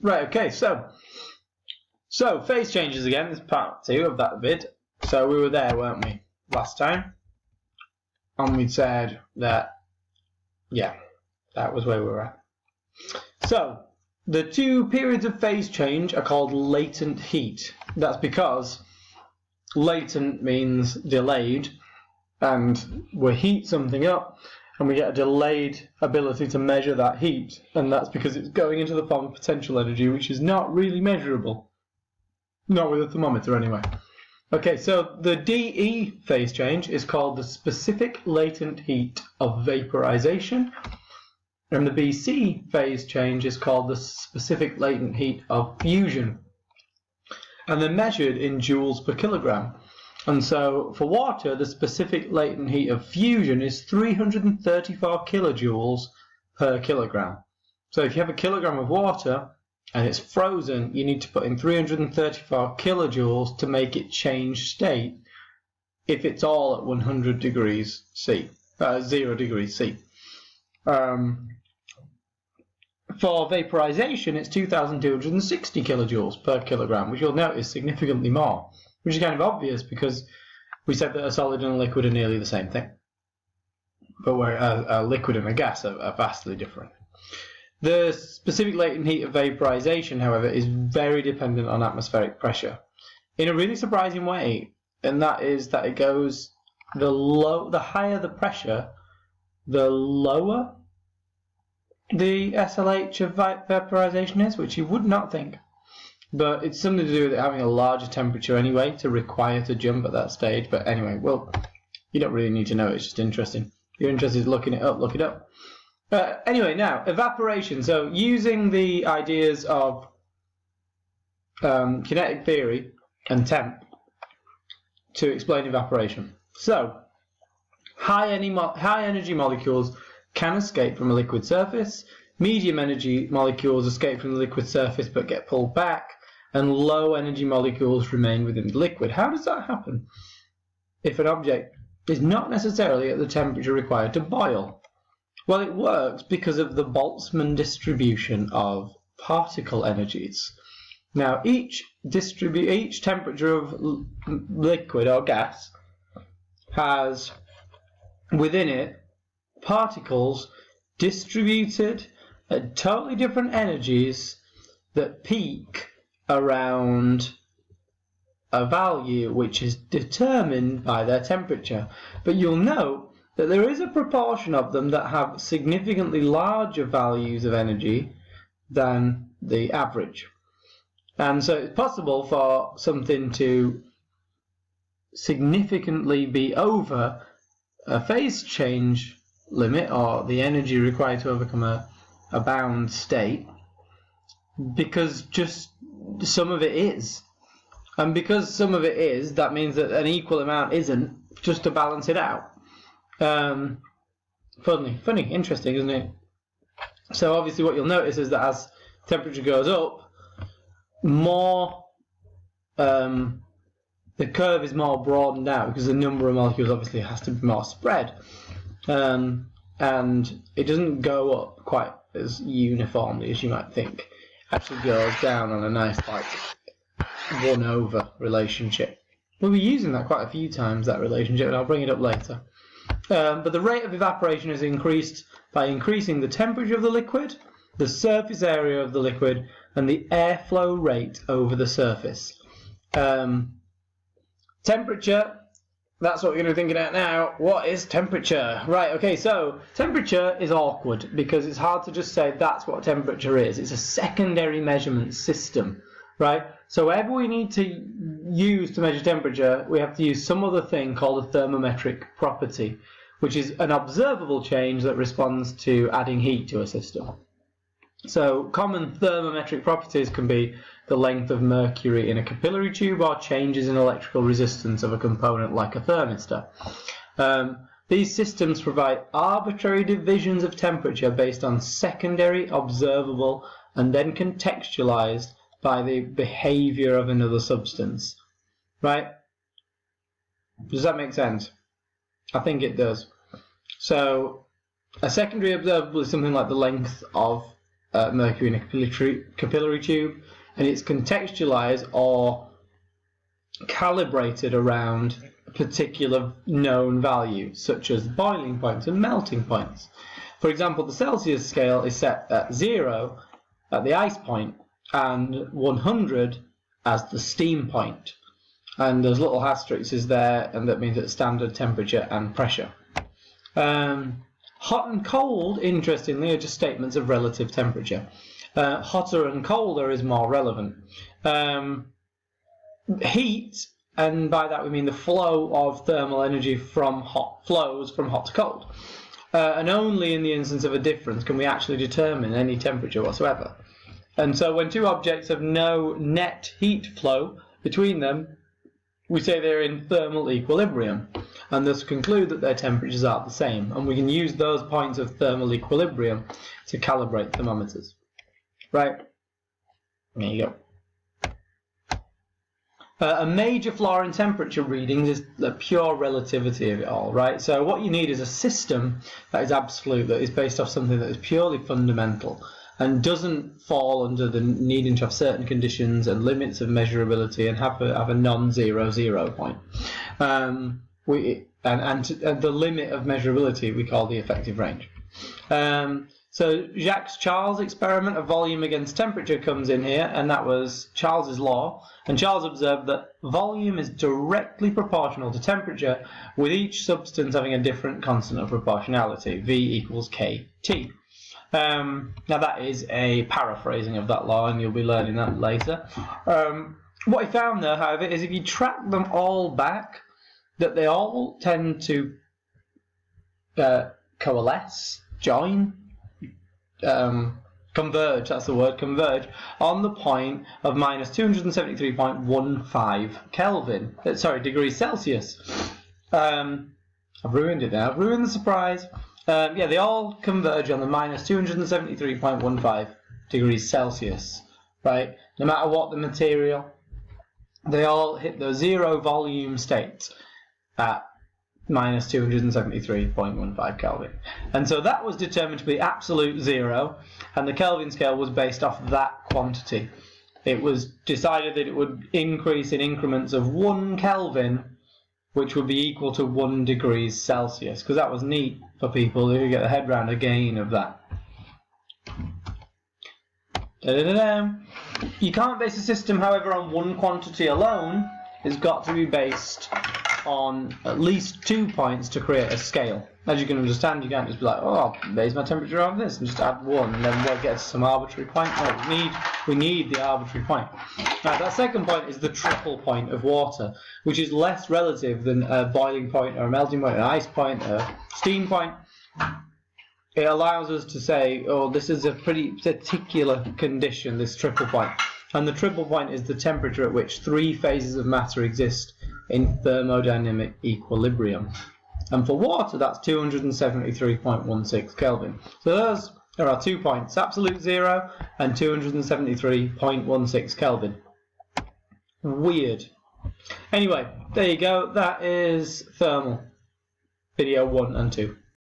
Right, okay, so phase changes again. This is part 2 of that vid. So we were there, weren't we, last time? And we said that, yeah, that was where we were at. So the two periods of phase change are called latent heat. That's because latent means delayed, and we heat something up and we get a delayed ability to measure that heat, and that's because it's going into the form of potential energy, which is not really measurable. Not with a thermometer anyway. Okay, so the DE phase change is called the specific latent heat of vaporization, and the BC phase change is called the specific latent heat of fusion. And they're measured in joules per kilogram. And so for water, the specific latent heat of fusion is 334 kilojoules per kilogram. So if you have a kilogram of water and it's frozen, you need to put in 334 kilojoules to make it change state if it's all at 100 degrees C, 0 degrees C. For vaporization, it's 2,260 kilojoules per kilogram, which you'll notice significantly more, which is kind of obvious because we said that a solid and a liquid are nearly the same thing. But where a liquid and a gas are vastly different. The specific latent heat of vaporization, however, is very dependent on atmospheric pressure in a really surprising way, and that is that it goes the higher the pressure, the lower the SLH of vaporization is, which you would not think. But it's something to do with it having a larger temperature anyway to require to jump at that stage. But anyway, well, you don't really need to know, it's just interesting. If you're interested in looking it up, look it up. Anyway, now, evaporation. So using the ideas of kinetic theory and temp to explain evaporation. So, high energy molecules can escape from a liquid surface, medium energy molecules escape from the liquid surface but get pulled back, and low energy molecules remain within the liquid. How does that happen if an object is not necessarily at the temperature required to boil? Well, it works because of the Boltzmann distribution of particle energies. Now, each temperature of liquid or gas has within it particles distributed at totally different energies that peak around a value which is determined by their temperature. But you'll note that there is a proportion of them that have significantly larger values of energy than the average. And so it's possible for something to significantly be over a phase change limit, or the energy required to overcome a bound state, because just some of it is. And because some of it is, that means that an equal amount isn't, just to balance it out. Funny, interesting, isn't it? So obviously what you'll notice is that as temperature goes up, more the curve is more broadened out because the number of molecules obviously has to be more spread. And it doesn't go up quite as uniformly as you might think. It actually goes down on a nice, like, 1/over relationship. We'll be using that quite a few times, that relationship, and I'll bring it up later. But the rate of evaporation is increased by increasing the temperature of the liquid, the surface area of the liquid, and the airflow rate over the surface. Temperature, that's what we're going to be thinking about now. What is temperature? Right, okay, so temperature is awkward because it's hard to just say that's what temperature is. It's a secondary measurement system, right? So whenever we need to use to measure temperature, we have to use some other thing called a thermometric property, which is an observable change that responds to adding heat to a system. So common thermometric properties can be the length of mercury in a capillary tube or changes in electrical resistance of a component like a thermistor. These systems provide arbitrary divisions of temperature based on secondary, observable, and then contextualized by the behavior of another substance. Right? Does that make sense? I think it does. So a secondary observable is something like the length of mercury in a capillary tube, and it's contextualized or calibrated around a particular known value, such as boiling points and melting points. For example, the Celsius scale is set at 0 at the ice point and 100 as the steam point. And there's little asterisks there, and that means it's standard temperature and pressure. Hot and cold, interestingly, are just statements of relative temperature. Hotter and colder is more relevant. Heat, and by that we mean the flow of thermal energy from flows from hot to cold. And only in the instance of a difference can we actually determine any temperature whatsoever. And so when two objects have no net heat flow between them, we say they're in thermal equilibrium, and thus conclude that their temperatures are the same. And we can use those points of thermal equilibrium to calibrate thermometers. Right? There you go. A major flaw in temperature readings is the pure relativity of it all, right? So what you need is a system that is absolute, that is based off something that is purely fundamental and doesn't fall under the needing to have certain conditions and limits of measurability and have a non-zero 0 point. And the limit of measurability we call the effective range. So Jacques Charles' experiment of volume against temperature comes in here, and that was Charles's law. And Charles observed that volume is directly proportional to temperature, with each substance having a different constant of proportionality, V equals kT. Now that is a paraphrasing of that law, and you'll be learning that later. What he found though, however, is if you track them all back, that they all tend to coalesce, join, converge, that's the word, converge, on the point of minus 273.15 Kelvin, degrees Celsius. I've ruined it now, I've ruined the surprise. Yeah, they all converge on the minus 273.15 degrees Celsius, right? No matter what the material, they all hit the zero volume state at minus 273.15 Kelvin. And so that was determined to be absolute zero, and the Kelvin scale was based off that quantity. It was decided that it would increase in increments of 1 Kelvin, which would be equal to 1 degrees Celsius, because that was neat for people who get their head around a gain of that. You can't base a system, however, on one quantity alone. It's got to be based on at least 2 points to create a scale. As you can understand, you can't just be like, oh, I'll base my temperature on this and just add 1 and then we'll get to some arbitrary point. No, we need the arbitrary point. Now, that second point is the triple point of water, which is less relative than a boiling point or a melting point, an ice point, a steam point. It allows us to say, oh, this is a pretty particular condition, this triple point. And the triple point is the temperature at which 3 phases of matter exist in thermodynamic equilibrium. And for water, that's 273.16 Kelvin. So there are 2 points, absolute zero and 273.16 Kelvin. Weird. Anyway, there you go. That is thermal. Video 1 and 2.